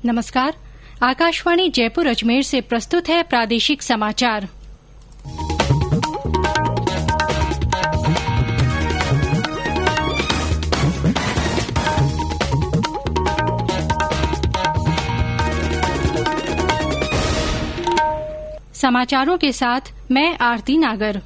नमस्कार। आकाशवाणी जयपुर अजमेर से प्रस्तुत है प्रादेशिक समाचार। समाचारों के साथ मैं आरती नागर।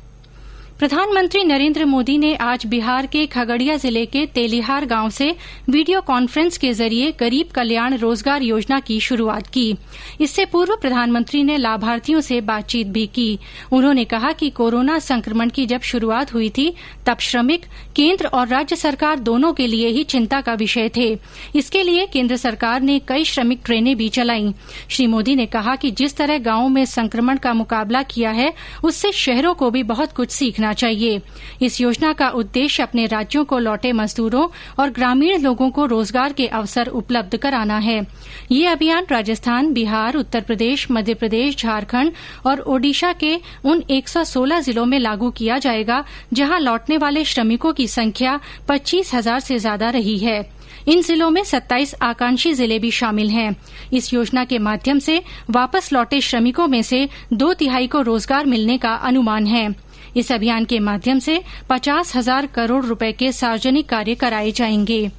प्रधानमंत्री नरेंद्र मोदी ने आज बिहार के खगड़िया जिले के तेलिहार गांव से वीडियो कॉन्फ्रेंस के जरिए गरीब कल्याण रोजगार योजना की शुरुआत की। इससे पूर्व प्रधानमंत्री ने लाभार्थियों से बातचीत भी की। उन्होंने कहा कि कोरोना संक्रमण की जब शुरुआत हुई थी तब श्रमिक केंद्र और राज्य सरकार दोनों के लिए ही चिंता का विषय थे। इसके लिए केंद्र सरकार ने कई श्रमिक ट्रेनें भी चलाईं। श्री मोदी ने कहा कि जिस तरह गांवों में संक्रमण का मुकाबला किया है उससे शहरों को भी बहुत कुछ सीखना चाहिए। इस योजना का उद्देश्य अपने राज्यों को लौटे मजदूरों और ग्रामीण लोगों को रोजगार के अवसर उपलब्ध कराना है। ये अभियान राजस्थान, बिहार, उत्तर प्रदेश, मध्य प्रदेश, झारखंड और ओडिशा के उन 116 जिलों में लागू किया जाएगा जहां लौटने वाले श्रमिकों की संख्या 25,000 से ज्यादा रही है। इन जिलों में 27 आकांक्षी जिले भी शामिल हैं। इस योजना के माध्यम से वापस लौटे श्रमिकों में से 2/3 को रोजगार मिलने का अनुमान है। इस अभियान के माध्यम से 50,000 करोड़ रुपए के सार्वजनिक कार्य कराए जाएंगे।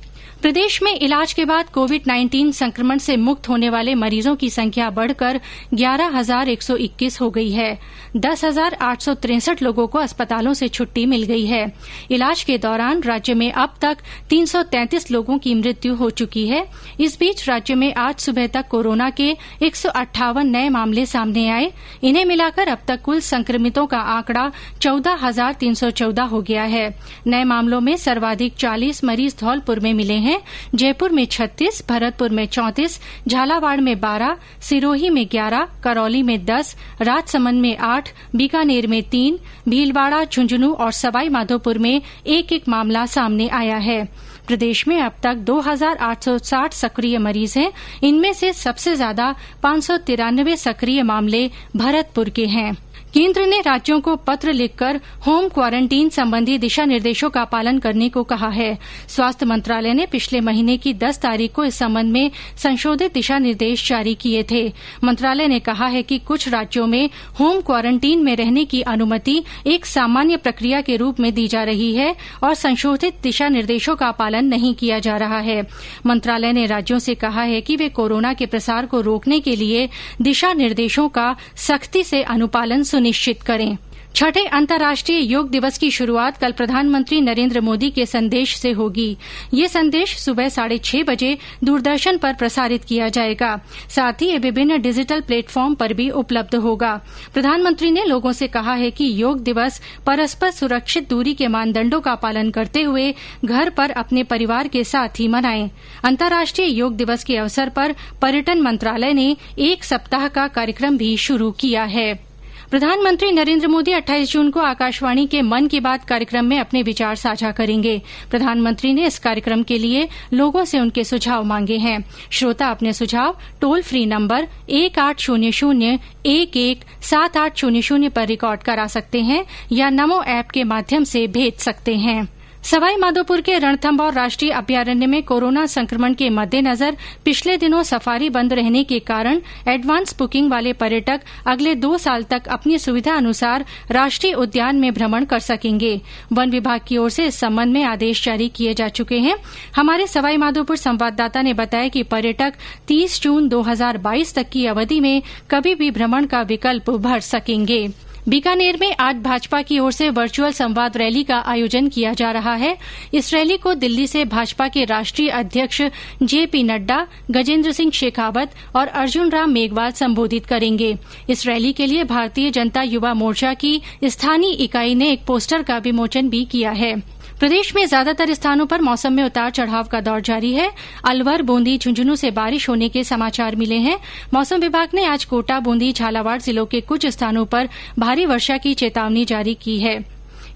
प्रदेश में इलाज के बाद कोविड-19 संक्रमण से मुक्त होने वाले मरीजों की संख्या बढ़कर 11,121 हो गई है। 10,863 लोगों को अस्पतालों से छुट्टी मिल गई है। इलाज के दौरान राज्य में अब तक 333 लोगों की मृत्यु हो चुकी है। इस बीच राज्य में आज सुबह तक कोरोना के 158 नए मामले सामने आए। इन्हें मिलाकर अब तक कुल संक्रमितों का आंकड़ा 14,314 हो गया है। नए मामलों में सर्वाधिक 40 मरीज धौलपुर में मिले हैं। जयपुर में 36, भरतपुर में 34, झालावाड़ में 12, सिरोही में 11, करौली में 10, राजसमंद में 8, बीकानेर में 3, भीलवाड़ा, झुंझुनू और सवाई माधोपुर में एक मामला सामने आया है। प्रदेश में अब तक 2,860 सक्रिय मरीज हैं। इनमें से सबसे ज्यादा 593 सक्रिय मामले भरतपुर के हैं। केंद्र ने राज्यों को पत्र लिखकर होम क्वारंटीन संबंधी दिशा निर्देशों का पालन करने को कहा है। स्वास्थ्य मंत्रालय ने पिछले महीने की 10 तारीख को इस संबंध में संशोधित दिशा निर्देश जारी किए थे। मंत्रालय ने कहा है कि कुछ राज्यों में होम क्वारंटीन में रहने की अनुमति एक सामान्य प्रक्रिया के रूप में दी जा रही है और संशोधित दिशा निर्देशों का पालन नहीं किया जा रहा है। मंत्रालय ने राज्यों से कहा है कि वे कोरोना के प्रसार को रोकने के लिए दिशा निर्देशों का सख्ती से अनुपालन सुनिश्चित करें। छठे अंतर्राष्ट्रीय योग दिवस की शुरुआत कल प्रधानमंत्री नरेंद्र मोदी के संदेश से होगी। ये संदेश सुबह 6:30 बजे दूरदर्शन पर प्रसारित किया जाएगा। साथ ही ये विभिन्न डिजिटल प्लेटफॉर्म पर भी उपलब्ध होगा। प्रधानमंत्री ने लोगों से कहा है कि योग दिवस परस्पर सुरक्षित दूरी के मानदंडों का पालन करते हुए घर पर अपने परिवार के साथ ही मनाएं। अंतर्राष्ट्रीय योग दिवस के अवसर पर पर्यटन मंत्रालय ने 1 सप्ताह का कार्यक्रम भी शुरू किया है। प्रधानमंत्री नरेंद्र मोदी 28 जून को आकाशवाणी के मन की बात कार्यक्रम में अपने विचार साझा करेंगे। प्रधानमंत्री ने इस कार्यक्रम के लिए लोगों से उनके सुझाव मांगे हैं। श्रोता अपने सुझाव टोल फ्री नंबर 1800-117800 पर रिकॉर्ड करा सकते हैं या नमो ऐप के माध्यम से भेज सकते हैं। सवाई माधोपुर के रणथंभौर राष्ट्रीय अभयारण्य में कोरोना संक्रमण के मद्देनजर पिछले दिनों सफारी बंद रहने के कारण एडवांस बुकिंग वाले पर्यटक अगले 2 साल तक अपनी सुविधा अनुसार राष्ट्रीय उद्यान में भ्रमण कर सकेंगे। वन विभाग की ओर से इस संबंध में आदेश जारी किए जा चुके हैं। हमारे सवाई माधोपुर संवाददाता ने बताया कि पर्यटक 30 जून 2022 तक की अवधि में कभी भी भ्रमण का विकल्प भर सकेंगे। बीकानेर में आज भाजपा की ओर से वर्चुअल संवाद रैली का आयोजन किया जा रहा है। इस रैली को दिल्ली से भाजपा के राष्ट्रीय अध्यक्ष जेपी नड्डा, गजेंद्र सिंह शेखावत और अर्जुन राम मेघवाल संबोधित करेंगे। इस रैली के लिए भारतीय जनता युवा मोर्चा की स्थानीय इकाई ने एक पोस्टर का विमोचन भी किया है। प्रदेश में ज्यादातर स्थानों पर मौसम में उतार चढ़ाव का दौर जारी है। अलवर, बूंदी, झुंझुनू से बारिश होने के समाचार मिले हैं। मौसम विभाग ने आज कोटा, बूंदी, झालावाड़ जिलों के कुछ स्थानों पर भारी वर्षा की चेतावनी जारी की है।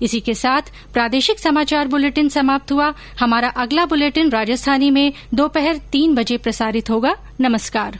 इसी के साथ प्रादेशिक समाचार बुलेटिन समाप्त हुआ। हमारा अगला बुलेटिन राजस्थानी में दोपहर 3 बजे प्रसारित होगा। नमस्कार।